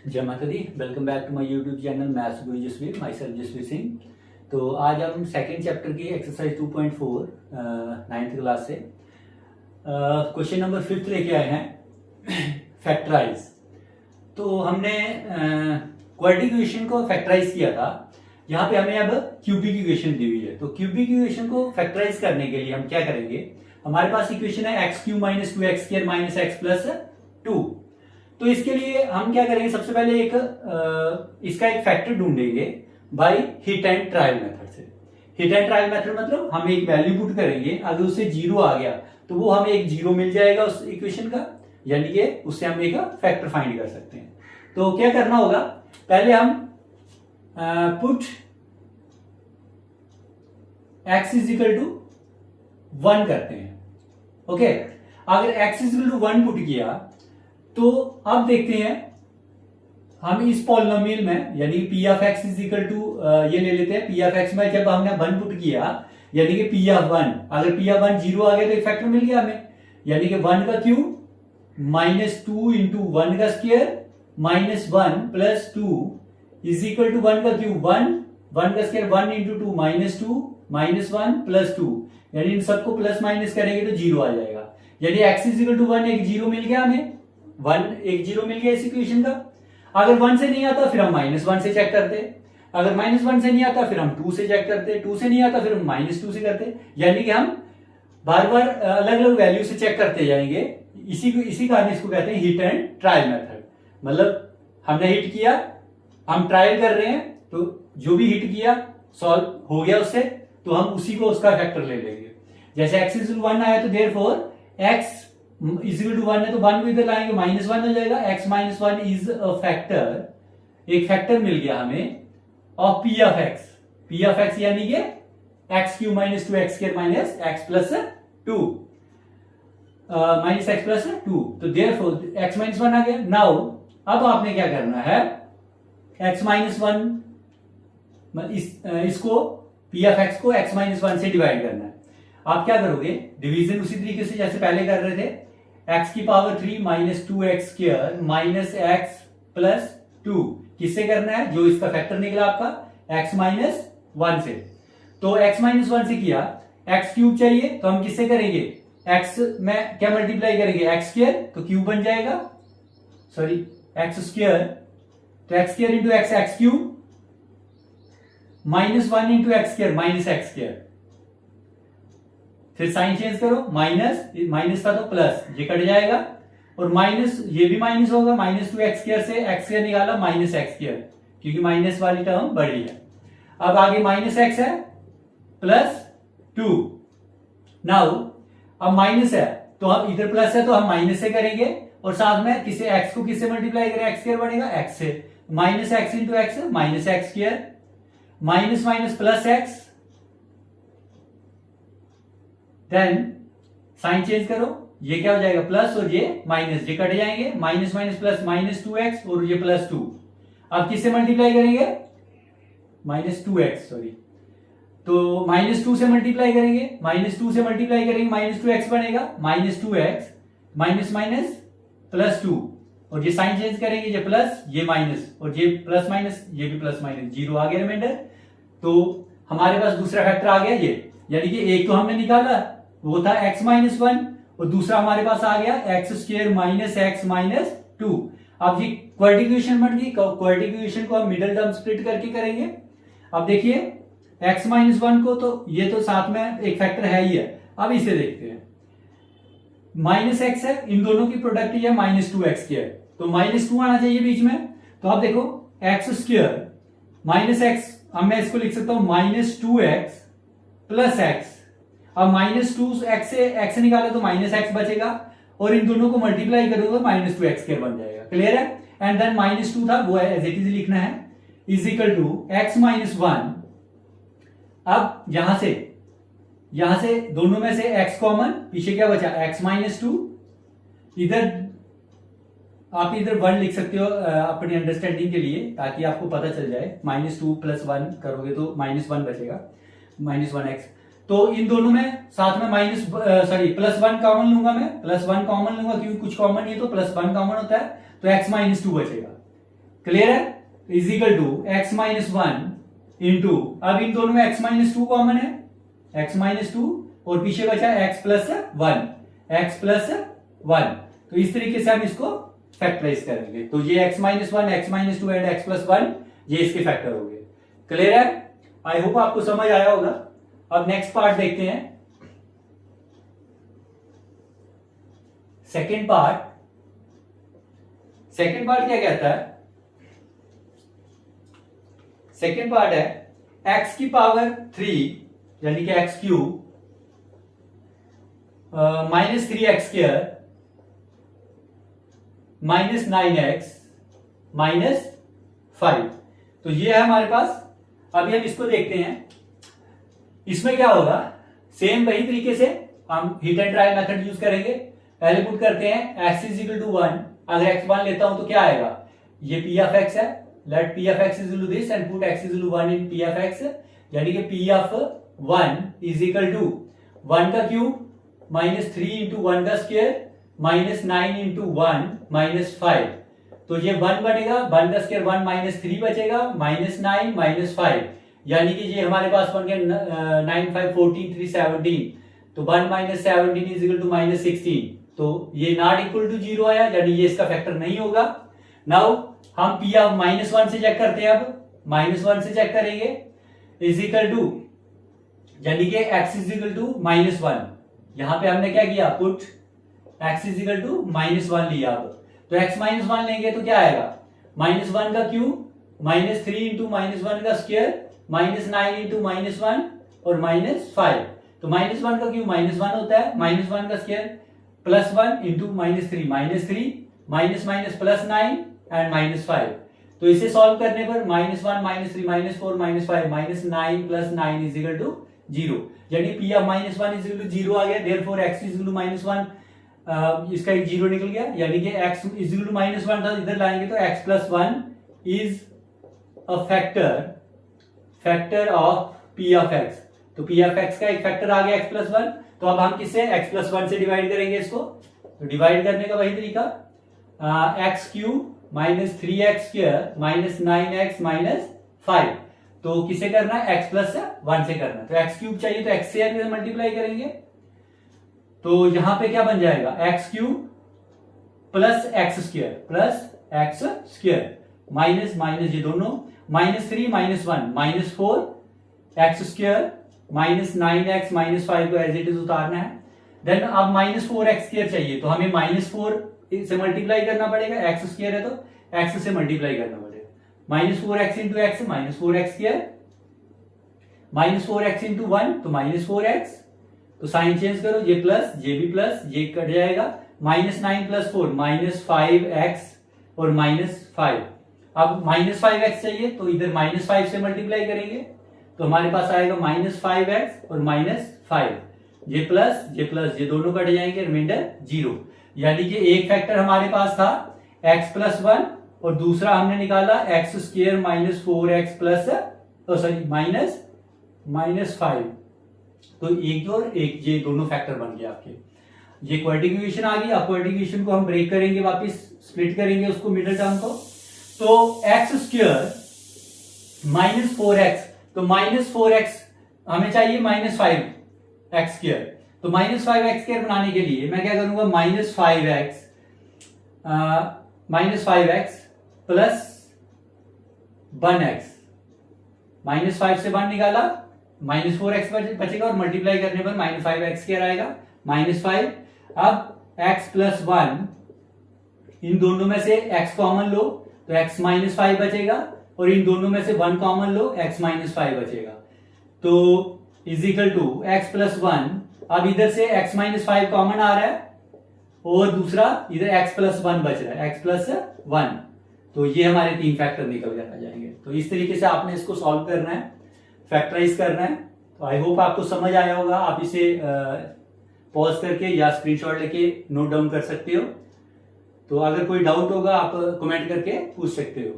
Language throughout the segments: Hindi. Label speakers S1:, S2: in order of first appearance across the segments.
S1: जय माता दी। Welcome back to my YouTube channel maths Guru Jasveer, myself Jasveer Singh. तो आज हम सेकेंड चैप्टर की एक्सरसाइज 2.4 नाइन्थ क्लास से क्वेश्चन नंबर 5 लेके आए हैं, फैक्टराइज। तो हमने क्वाड्रेटिक इक्वेशन को फैक्टराइज किया था। यहाँ पे हमें अब क्यूबिक इक्वेशन दी हुई है, तो क्यूबिक इक्वेशन को फैक्टराइज करने के लिए हम क्या करेंगे, हमारे पास इक्वेशन है x Q minus 2x square minus x plus 2। तो इसके लिए हम क्या करेंगे, सबसे पहले इसका एक फैक्टर ढूंढेंगे by hit and trial method से। हिट एंड ट्रायल मेथड मतलब हम एक वैल्यू पुट करेंगे, अगर उससे जीरो आ गया तो वो हमें एक जीरो मिल जाएगा उस इक्वेशन का, यानी कि उससे हम एक फैक्टर फाइंड कर सकते हैं। तो क्या करना होगा, पहले हम put x is equal to 1 करते हैं। ओके, अगर x is equal to 1 put किया तो अब देखते हैं हम इस पॉलिनोमियल में, यानी P of X is equal to ये ले लेते हैं पी ऑफ एक्स में, जब हमने 1 पुट किया यानी कि पी ऑफ 1, अगर पी ऑफ 1 जीरो आ गया तो एक फैक्टर मिल गया हमें, यानी कि 1 का क्यूब माइनस 2 इंटू 1 का square minus 1 plus 2 is equal to 1 का क्यूब 1 का स्क्वायर 1 इंटू 2 माइनस 1 प्लस 2, यानी इन सबको प्लस माइनस करेंगे तो जीरो आ जाएगा, यानी एक्स इज इक्वल टू 1, एक जीरो मिल गया हमें, 1 एक जीरो मिल गया इस इक्वेशन का। अगर 1 से नहीं आता फिर हम -1 से चेक करते, अगर -1 से नहीं आता फिर हम 2 से चेक करते, 2 से नहीं आता फिर हम -2 से करते, यानी कि हम बार बार अलग अलग वैल्यू से चेक करते जाएंगे। इसी कारण इसको कहते हैं हिट एंड ट्रायल मेथड। मतलब हमने हिट किया, हम ट्रायल कर रहे हैं, तो जो भी हिट किया सॉल्व हो गया उससे, तो हम उसी को उसका फैक्टर ले लेंगे। जैसे x इज 1 आया तो therefore x is equal to 1 है तो 1 को इधर लाएंगे -1 हो जाएगा, x minus 1 is a factor, एक फैक्टर मिल गया हमें of p of x, p of x यानी कि x Q minus 2x square minus x plus 2 minus x plus 2, तो देयरफॉर x माइनस 1 आ गया। नाउ अब आपने क्या करना है, x माइनस 1 इसको p ऑफ x को x माइनस 1 से डिवाइड करना है। आप क्या करोगे, डिवीजन उसी तरीके से जैसे पहले कर रहे थे, x की power 3 minus 2x square minus x plus 2 किससे करना है, जो इसका फैक्टर निकला आपका x माइनस 1 से। तो x माइनस 1 से किया, x क्यूब चाहिए तो हम किससे करेंगे, x में क्या मल्टीप्लाई करेंगे, x स्क्वायर तो क्यूब बन जाएगा, सॉरी x स्क्वायर, तो x square into x cube -1 into x square minus x square, फिर साइन चेंज करो, माइनस था तो प्लस, ये कट जाएगा और माइनस ये भी माइनस होगा, -2x स्क्वायर से x स्क्वायर निकाला माइनस x स्क्वायर, क्योंकि माइनस वाली टर्म बड़ी है। अब आगे माइनस x है प्लस 2, नाउ अब माइनस है तो हम इधर प्लस है तो हम माइनस से करेंगे, और साथ में किसे x को किससे मल्टीप्लाई करें, x स्क्वायर बनेगा x से, minus x into X minus x square minus minus plus x, then sign change करो, ये क्या हो जाएगा प्लस और ये माइनस, ये कट जाएंगे, माइनस माइनस प्लस -2x और ये +2। अब किससे मल्टीप्लाई करेंगे, -2x, सॉरी, तो -2 से मल्टीप्लाई करेंगे, -2 से मल्टीप्लाई करेंगे -2x बनेगा, -2x माइनस माइनस +2 और ये साइन चेंज करेंगे, ये प्लस ये माइनस और ये प्लस माइनस ये भी प्लस माइनस, जीरो आ गया रिमाइंडर। तो हमारे पास दूसरा फैक्टर आ गया ये, यानी कि एक तो हमने निकाला वो था x माइनस 1 और दूसरा हमारे पास आ गया x square minus x minus 2। अब ये क्वाड्रेटिक इक्वेशन बन गई, क्वाड्रेटिक इक्वेशन को हम मिडिल टर्म स्प्लिट करके करेंगे। अब देखिए x माइनस 1 को तो ये तो साथ में एक फैक्टर है ही है, अब इसे देखते हैं, माइनस x है, इन दोनों की प्रोडक्ट है -2x स्क्वायर, तो -2 आना चाहिए बीच में। तो आप देखो x स्क्वायर माइनस x, अब मैं इसको लिख सकता हूं -2x प्लस x, अब -2x से x निकाले तो -x बचेगा और इन दोनों को मल्टीप्लाई करोगे तो -2x स्क्वायर बन जाएगा, क्लियर है। एंड देन -2 था वो एज इट इज लिखना है, is equal to x minus 1। अब यहां से दोनों में से x कॉमन, पीछे क्या बचा x माइनस 2, इधर आप इधर 1 लिख सकते हो अपनी अंडरस्टैंडिंग के लिए, ताकि आपको पता चल जाए, -2 प्लस 1 करोगे तो -1 बचेगा, -1x। तो इन दोनों में साथ में +1 कॉमन लूंगा मैं, +1 कॉमन लूंगा क्योंकि कुछ कॉमन नहीं है तो +1 कॉमन होता है, तो x -2 बचेगा। क्लियर है? Is equal to X minus one into, अब इन दोनों में एक्स माइनस टू कॉमन है, एक्स माइनस टू, और पीछे बचा X plus one, X plus one. तो इस तरीके से हम इसको फैक्टराइज करेंगे। तो ये x minus one, x minus to and x plus one, ये इसके फैक्टर हो गए। क्लियर है? आई होप आपको समझ आया होगा। अब नेक्स्ट पार्ट देखते हैं। सेकेंड पार्ट क्या कहता है? सेकेंड पार्ट है एक्स की पावर 3 यानी कि x cube minus 3x square minus 9x minus 5। तो ये है हमारे पास। अभी हम इसको देखते हैं, इसमें क्या होगा। सेम वही तरीके से हम hit and trial method use करेंगे। पहले पुट करते हैं x इज इक्वल टू 1। अगर x 1 लेता हूं तो क्या आएगा, ये p ऑफ x है। Let p of x is equal to this and put x is equal to 1 in p of x, यानी कि p of 1 is equal to 1 का क्यूब माइनस 3 इंटू 1 का स्क्वायर माइनस 9 इंटू 1 माइनस 5। तो ये 1 बनेगा, 1 का स्क्वायर 1 माइनस 3 बचेगा माइनस 9 माइनस 5, यानी कि ये हमारे पास बन गया 9 5 14 3 17। तो 1 minus 17 is equal to minus 16। तो ये नॉट इक्वल टू 0 आया, यानी ये इसका फैक्टर नहीं होगा। नाउ हम p ऑफ माइनस 1 से चेक करते हैं। अब माइनस 1 से चेक करेंगे, इज इक्वल टू, यानी कि x is equal to minus 1। यहां पे हमने क्या किया, put x is equal to minus 1 लिया। अब तो x माइनस 1 लेंगे तो क्या आएगा, माइनस 1 का क्यूब माइनस 3 इंटू माइनस 1 का स्क्वायर माइनस 9 इंटू माइनस 1 और माइनस 5। तो माइनस 1 का क्यूब माइनस 1 होता है, माइनस 1 का square plus 1 into minus 3 minus minus plus 9 and minus 5। तो इसे सॉल्व करने पर minus 1 minus 3 minus 4 minus 5 minus 9 plus 9 is equal to 0, यानी p of minus 1 is equal to 0 आ गया। Therefore x is equal to minus 1, इसका एक 0 निकल गया, यानी कि x is equal to minus 1 था, इधर लाएंगे तो x plus 1 is a factor of p of x। तो p ऑफ x का एक फैक्टर आ गया x प्लस 1। तो अब हम किससे, x प्लस 1 से डिवाइड करेंगे इसको। तो डिवाइड करने का वही तरीका, x cube minus 3x square minus 9x minus 5। तो किसे करना है, x प्लस 1 से करना है। तो x क्यूब चाहिए तो x से मल्टीप्लाई करेंगे। तो यहां पे क्या बन जाएगा, x cube plus x square minus minus ये दोनों minus 3 minus 1 minus 4 x square minus 9x minus 5 को एज इट इज उतारना है। देन अब माइनस 4x स्क्वायर चाहिए, तो हमें माइनस 4 से मल्टीप्लाई करना पड़ेगा, x स्क्वायर है तो x से मल्टीप्लाई करना पड़ेगा। Minus 4x into X minus 4x square minus 4x into 1 तो माइनस 4x। तो साइन चेंज करो, ये प्लस ये भी प्लस, ये कट जाएगा, माइनस 9 प्लस 4 माइनस 5x और माइनस 5। अब माइनस 5x चाहिए तो इधर माइनस 5 से मल्टीप्लाई करेंगे, तो हमारे पास आएगा माइनस 5x और माइनस 5। ये प्लस ये दोनों कट जाएंगे, रिमाइंडर 0। यानी कि एक फैक्टर हमारे पास था x प्लस 1 और दूसरा हमने निकाला x square minus 4x plus sorry minus 5। तो एक और एक ये दोनों फैक्टर बन गए आपके। ये क्वाड्रेटिक इक्वेशन आ गई। अब क्वाड्रेटिक इक्वेशन को हम ब्रेक करेंगे, वापस स्प्लिट करेंगे उसको मिडिल टर्म को। तो एक्स स्क्वायर माइनस 4x, तो माइनस 4x हमें चाहिए माइनस 5x स्क्वायर। तो माइनस 5x स्क्वायर बनाने के लिए मैं क्या करूंगा, minus 5x plus 1x, minus 5 से 1 निकाला माइनस 4x बचेगा और मल्टीप्लाई करने पर माइनस 5x स्क्वायर आएगा माइनस 5। अब x प्लस 1, इन दोनों में से x कॉमन लो तो x माइनस 5 बचेगा और इन दोनों में से 1 कॉमन लो x माइनस 5 बचेगा। तो is equal to x plus 1। अब इधर से x माइनस 5 कॉमन आ रहा है और दूसरा इधर x प्लस 1 बच रहा है, x प्लस 1। तो ये हमारे 3 फैक्टर निकल कर आ जाएंगे। तो इस तरीके से आपने इसको सॉल्व करना है, फैक्टराइज करना है। तो आई होप आपको समझ आया होगा। आप इसे पॉज करके या स्क्रीनशॉट लेके नोट डाउन कर सकते हो। तो अगर कोई डाउट होगा आप कमेंट करके पूछ सकते हो।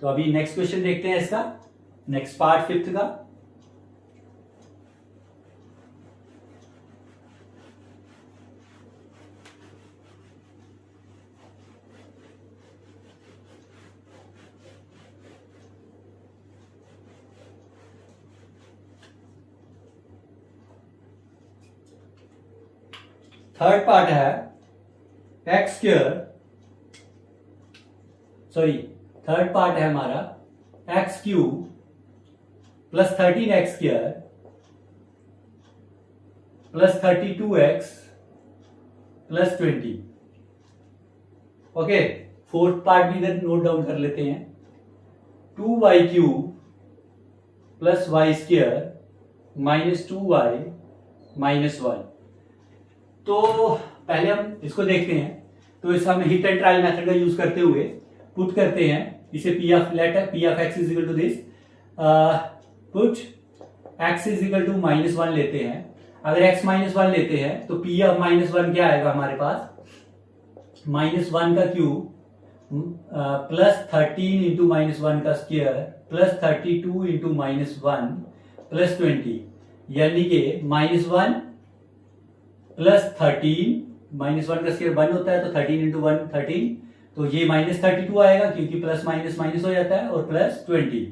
S1: तो अभी नेक्स्ट क्वेश्चन देखते हैं इसका, नेक्स्ट पार्ट 5th का। थर्ड पार्ट है x square, sorry third part है हमारा x cube plus 13x square plus 32x plus 20। Okay, fourth part भी इधर नोट डाउन कर लेते हैं। 2y cube plus y square minus 2y minus 1। तो पहले हम इसको देखते हैं। तो इसका हम हिट एंड ट्रायल मेथड का यूज करते हुए पुट करते हैं इसे p of x is equal to this, put x is equal to -1 लेते हैं। अगर x -1 लेते हैं तो p ऑफ -1 क्या आएगा हमारे पास, -1 का क्यूब प्लस 13 इंटू -1 का स्क्वायर प्लस 32 इंटू -1 प्लस 20, यानी कि -1 प्लस 13, -1 का स्क्वायर 1 होता है तो 13 इंटू 1 13, तो ये -32 आएगा क्योंकि प्लस माइनस माइनस हो जाता है, और प्लस 20।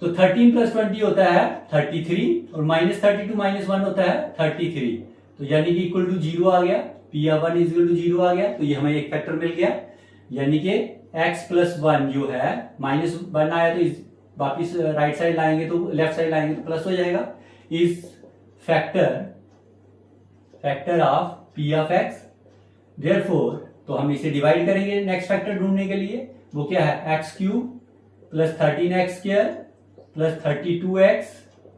S1: तो 13 प्लस 20 होता है 33, और -32 -1 होता है 33, तो यानी कि इक्वल टू 0 आ गया। P of 1 is equal to 0 आ गया, तो ये हमें एक फैक्टर मिल गया, यानी कि x प्लस 1 जो है -1 आया तो इस वापिस राइट साइड लाएंगे तो लेफ्ट साइड लाएंगे तो प्लस हो जाएगा। इस factor of P of x, therefore तो हम इसे डिवाइड करेंगे नेक्स्ट फैक्टर ढूंढने के लिए, वो क्या है x cube plus 13x square plus 32x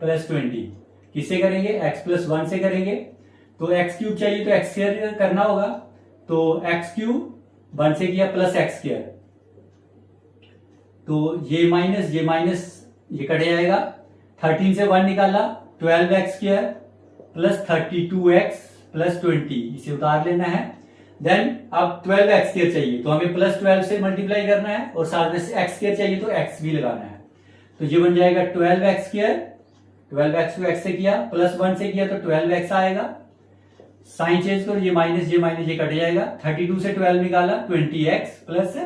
S1: plus 20। किससे करेंगे, x प्लस 1 से करेंगे। तो एक्स क्यूब चाहिए तो एक्स स्क्वायर करना होगा, तो एक्स क्यूब 1 से किया प्लस एक्स स्क्वायर, तो ये माइनस ये कट जाएगा। 13 से 1 निकाला 12x square plus 32x plus 20, इसे उतार लेना है। देन अब 12x स्क्वायर चाहिए तो हमें प्लस 12 से मल्टीप्लाई करना है, और साथ में x स्क्वायर चाहिए तो x भी लगाना है। तो ये बन जाएगा 12x स्क्वायर, 12x को x से किया प्लस 1 से किया तो 12x आएगा। साइन चेंज करो, ये माइनस ये कट जाएगा। 32 से 12 निकाला 20x प्लस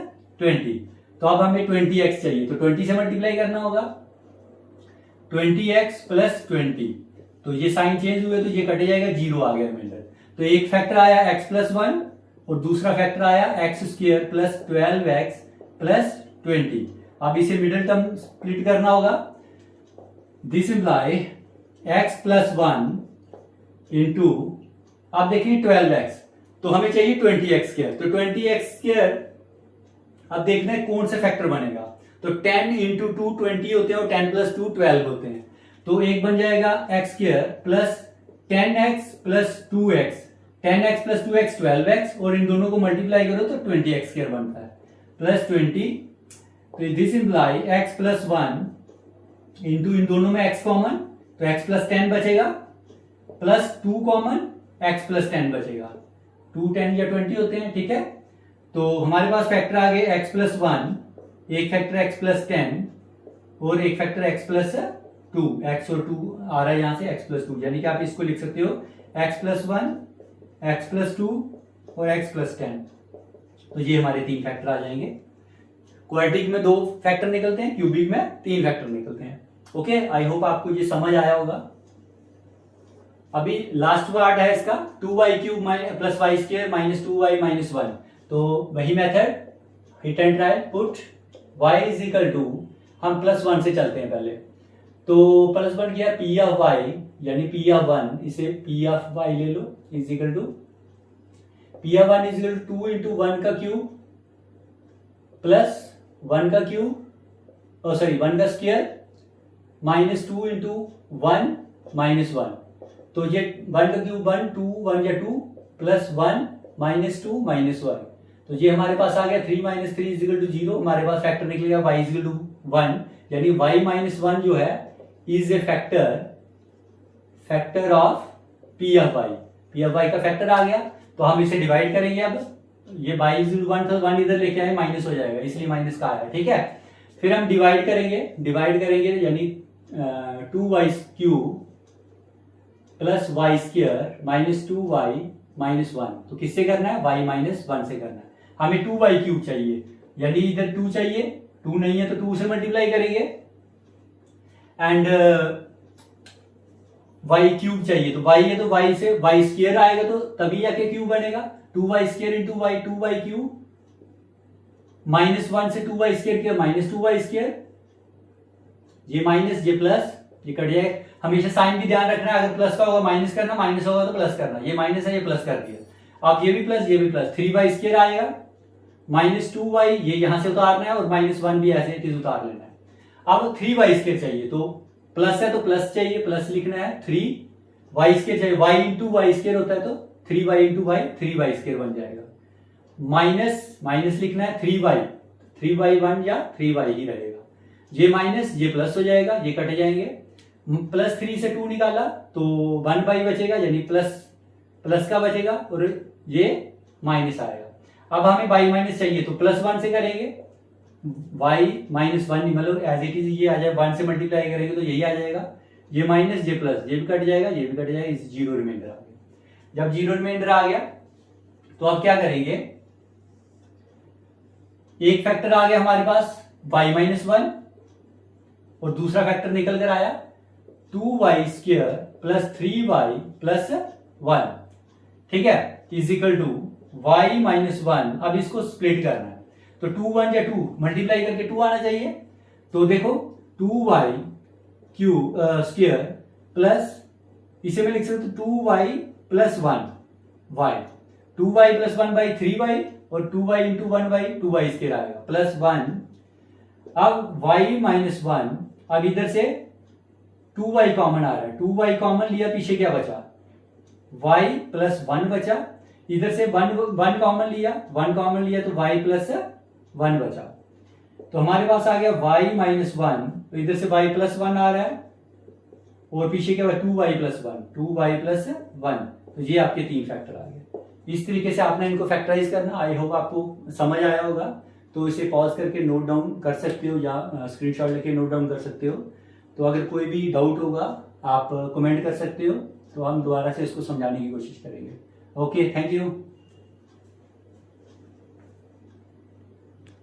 S1: 20, तो अब हमें 20x चाहिए तो 20 से मल्टीप्लाई करना होगा, 20x प्लस 20, तो ये साइन चेंज हुए तो ये कट जाएगा, 0 आ गया रिमाइंडर। तो एक फैक्टर आया x प्लस 1 और दूसरा फैक्टर आया x square plus 12x plus 20। अब इसे मिडिल टर्म स्प्लिट करना होगा। This imply x plus 1 into, आप देखिए 12x, तो हमें चाहिए 20x स्क्वायर, तो 20x स्क्वायर अब देखना है कौन सा फैक्टर बनेगा। तो 10 इंटू 2 20 होते हैं और 10 प्लस 2 12 होते हैं, तो एक बन जाएगा x square plus 10x plus 2x, 10x plus 2x 12x, और इन दोनों को मल्टीप्लाई करो तो 20x स्क्वायर बनता है प्लस 20। तो this imply x plus 1 into इन दोनों में x कॉमन, तो x प्लस 10 बचेगा प्लस 2 कॉमन, x प्लस 10 बचेगा, 2 10 या 20 होते हैं, ठीक है। तो हमारे पास फैक्टर आ गए x प्लस 1, एक फैक्टर x प्लस 10 और एक फैक्टर x प्लस 2, x और 2 आ रहा है यहां से x प्लस 2, यानी कि आप इसको लिख सकते हो x प्लस 1, x प्लस 2 और x प्लस 10। तो ये हमारे 3 फैक्टर आ जाएंगे। क्वाड्रेटिक में 2 फैक्टर निकलते हैं, क्यूबिक में 3 फैक्टर निकलते हैं। ओके, आई होप आपको ये समझ आया होगा। अभी लास्ट पार्ट है इसका 2y cube plus y square minus 2y minus 1। तो वही method hit and trial, put y is equal to, हम प्लस 1 से चलते हैं पहले, तो प्लस 1 किया p ऑफ y यानी p ऑफ 1, इसे p ऑफ y ले लो is equal to p of 1 is equal to 2 into 1 का क्यूब प्लस 1 का क्यूब, सॉरी 1 का स्क्वायर माइनस 2 इंटू 1 माइनस 1, तो ये 1 का क्यूब 1 2 1 या 2 प्लस 1 माइनस 2 माइनस 1, तो ये हमारे पास आ गया 3 माइनस 3 इज इक्वल टू 0। हमारे पास फैक्टर निकलेगा y इज इक्वल टू 1, यानी y माइनस 1 जो है is a factor of p of y। p of y का फैक्टर आ गया, तो हम इसे डिवाइड करेंगे। अब ये y इज इक्वल टू 1 था, 1 इधर लेके आए माइनस हो जाएगा, इसलिए माइनस का आया, ठीक है। फिर हम डिवाइड करेंगे यानी 2y cube plus y square minus 2y minus 1, तो किससे करना है, y माइनस 1 से करना है। हमें 2y क्यूब चाहिए, यानी इधर 2 चाहिए, 2 नहीं है तो 2 से मल्टीप्लाई करेंगे, एंड वाई क्यूब चाहिए, तो वाई है तो वाई से वाई स्क्वायर आएगा तो तभी जाके क्यूब बनेगा। 2y square into Y 2y cube, -1 से 2y स्क्वायर किया -2y स्क्वायर, ये माइनस ये प्लस, ये कट जाएगा। हमेशा साइन भी ध्यान रखना है, अगर प्लस का होगा माइनस करना, माइनस होगा तो प्लस करना। ये माइनस है ये प्लस कर दिया, अब ये भी प्लस ये भी प्लस, 3y स्क्वायर आएगा -2y, ये यहां से उतारना है और -1 भी ऐसे इट उतार लेना है। अब 3y स्क्वायर चाहिए, तो प्लस है तो प्लस चाहिए, प्लस लिखना है, 3y स्क्वायर चाहिए, y इंटू वाई स्क्वायर होता है तो 3y into Y 3y square बन जाएगा। माइनस माइनस लिखना है 3y 1 या 3y ही रहेगा, ये माइनस ये प्लस हो जाएगा, ये कट जाएंगे, +3 से 2 निकाला तो 1y बचेगा, यानी प्लस का बचेगा और ये माइनस आएगा। अब हमें y माइनस चाहिए तो +1 से करेंगे, y -1 मतलब एज इट इज ये आ जाए, 1 से मल्टीप्लाई करेंगे तो यही आ जाएगा, ये माइनस ये प्लस, ये भी कट जाएगा, ये भी कट जाएगा, इस जीरो रिमाइंडर आ गया। जब जीरो रिमाइंडर आ गया तो अब क्या करेंगे, एक फैक्टर आ गया हमारे पास y-1 और दूसरा फैक्टर निकल कर आया 2y square plus 3y plus 1, ठीक है, इज इक्वल टू y-1। अब इसको स्प्लिट करना है तो 2 1 या 2 मल्टीप्लाई करके 2 आना चाहिए, तो देखो 2y क्यूब स्क्वायर प्लस, इसे मैं लिख सकता हूं 2y plus 1 y, 2y plus 1 by 3y और 2y into 1 by 2y square आएगा प्लस 1। अब y-1, अब इधर से 2y कॉमन आ रहा है, 2y कॉमन लिया, पीछे क्या बचा, y प्लस 1 बचा, इधर से 1 कॉमन लिया, 1 कॉमन लिया तो y प्लस 1 बचा, तो हमारे पास आ गया y-1, तो इधर से y प्लस 1 आ रहा है और पीछे क्या हुआ 2y प्लस 1, तो ये आपके 3 फैक्टर आ गए। इस तरीके से आपने इनको फैक्टराइज करना, आई होप आपको समझ आया होगा। तो इसे पॉज करके नोट डाउन कर सकते हो या स्क्रीनशॉट लेके नोट डाउन कर सकते हो। तो अगर कोई भी डाउट होगा आप कमेंट कर सकते हो, तो हम दोबारा से इसको समझाने की कोशिश करेंगे। Okay, thank you.